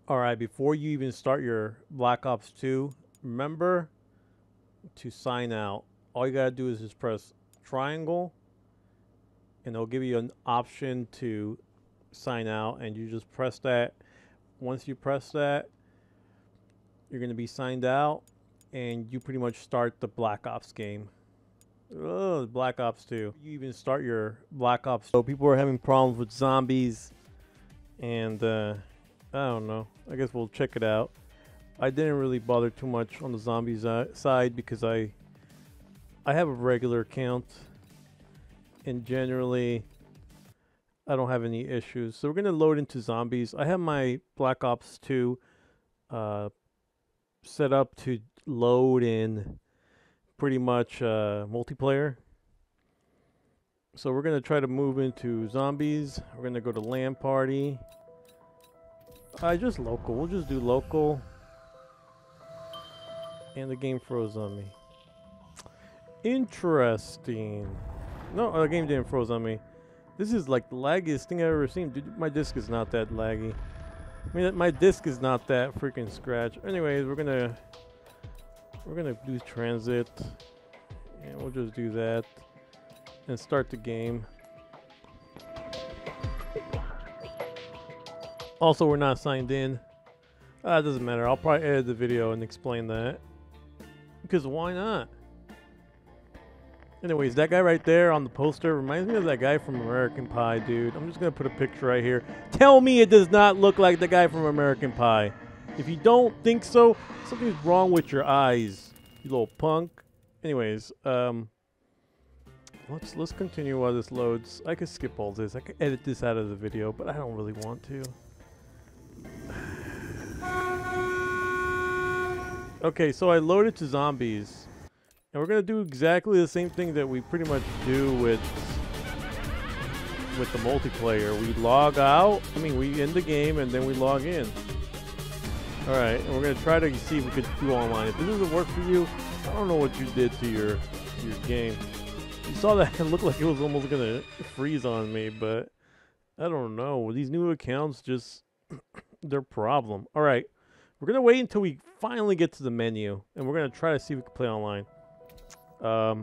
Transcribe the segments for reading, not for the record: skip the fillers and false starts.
Alright, before you even start your Black Ops 2, remember to sign out. All you gotta do is just press triangle, and it'll give you an option to sign out, and you just press that. Once you press that, you're gonna be signed out, and you pretty much start the Black Ops game. Oh, Black Ops 2. You even start your Black Ops. So people are having problems with zombies, and I don't know. I guess we'll check it out. I didn't really bother too much on the zombies side because I have a regular account, and generally I don't have any issues. So we're gonna load into zombies. I have my Black Ops 2 set up to load in pretty much multiplayer. So we're gonna try to move into zombies. We're gonna go to LAN party. Just local. We'll just do local. And the game froze on me. Interesting. No, the game didn't froze on me. This is like the laggiest thing I've ever seen. Dude, my disc is not that laggy. I mean, my disc is not that freaking scratch. Anyways, we're gonna do transit, and we'll just do that and start the game. Also, we're not signed in. It doesn't matter. I'll probably edit the video and explain that. Because why not? Anyways, that guy right there on the poster reminds me of that guy from American Pie, dude. I'm just going to put a picture right here. Tell me it does not look like the guy from American Pie. If you don't think so, something's wrong with your eyes, you little punk. Anyways, let's continue while this loads. I could skip all this. I could edit this out of the video, but I don't really want to. Okay, so I loaded to zombies, and we're gonna do exactly the same thing that we pretty much do with the multiplayer. We log out. I mean, we end the game and then we log in. All right, and we're gonna try to see if we could do online. If this doesn't work for you, I don't know what you did to your game. You saw that it looked like it was almost gonna freeze on me, but I don't know. These new accounts just their problem. All right. We're going to wait until we finally get to the menu, and we're going to try to see if we can play online. I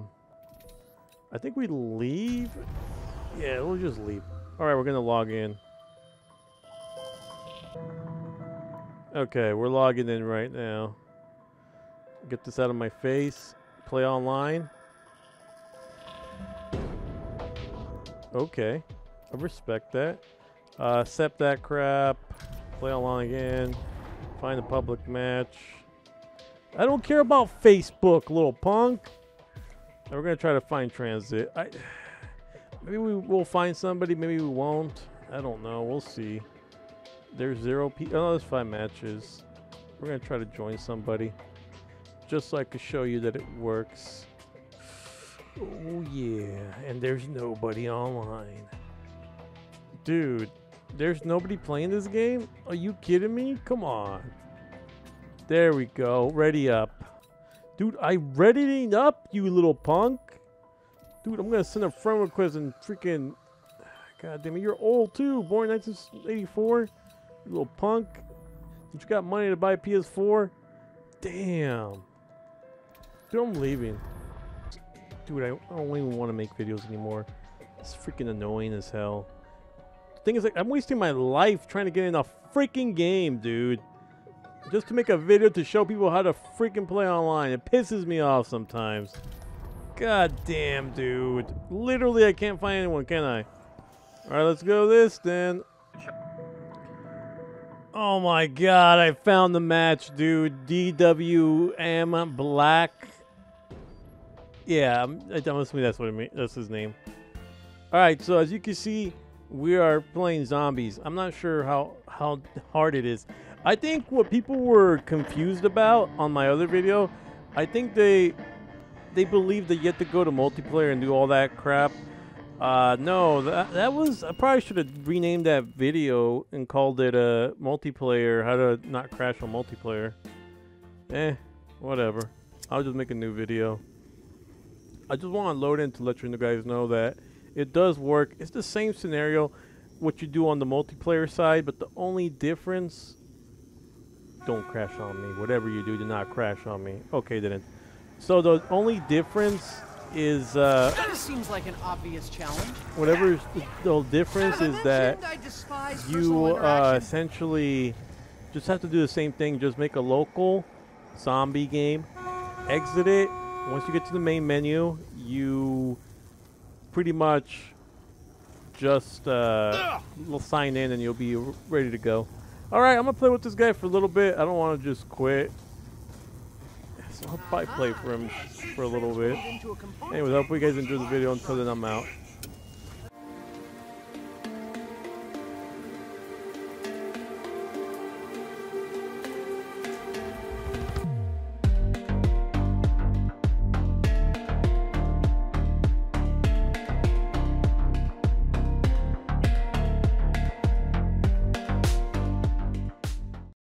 think we leave. Yeah, we'll just leave. All right, we're going to log in. Okay, we're logging in right now. Get this out of my face. Play online. Okay, I respect that. Accept that crap. Play online again. Find a public match. I don't care about Facebook, little punk. And we're gonna try to find transit. Maybe we will find somebody. Maybe we won't. I don't know. We'll see. There's 0 people. Oh, there's 5 matches. We're gonna try to join somebody, just so I can show you that it works. Oh yeah, and there's nobody online, dude. There's nobody playing this game? Are you kidding me? Come on. There we go. Ready up. Dude, I readying up, you little punk. Dude, I'm going to send a friend request and freaking... God damn it, you're old too. Born in 1984. You little punk. Don't you got money to buy a PS4? Damn. Dude, I'm leaving. Dude, I don't even want to make videos anymore. It's freaking annoying as hell. Thing is, like, I'm wasting my life trying to get in a freaking game, dude, just to make a video to show people how to freaking play online. It pisses me off sometimes. God damn, dude. Literally, I can't find anyone, can I? All right, let's go this then. Oh my god, I found the match, dude. DWM Black. Yeah, I'm assuming that's what it means. That's his name. All right, so as you can see, we are playing zombies. I'm not sure how hard it is. I think what people were confused about on my other video, I think they believe that you have to go to multiplayer and do all that crap. No, that was, I probably should have renamed that video and called it multiplayer, how to not crash on multiplayer. Whatever. I'll just make a new video. I just want to load in to let you guys know that it does work. It's the same scenario what you do on the multiplayer side, but the only difference Don't crash on me. Whatever you do not crash on me. Okay, didn't. So the only difference is That seems like an obvious challenge. whatever the difference is that I despise you personal interaction. essentially just have to do the same thing. Just make a local zombie game, exit it. Once you get to the main menu, you pretty much just will sign in and you'll be ready to go. All right, I'm gonna play with this guy for a little bit. I don't want to just quit, so I'll probably play for him for a little bit. Anyways, I hope you guys enjoyed the video. Until then, I'm out.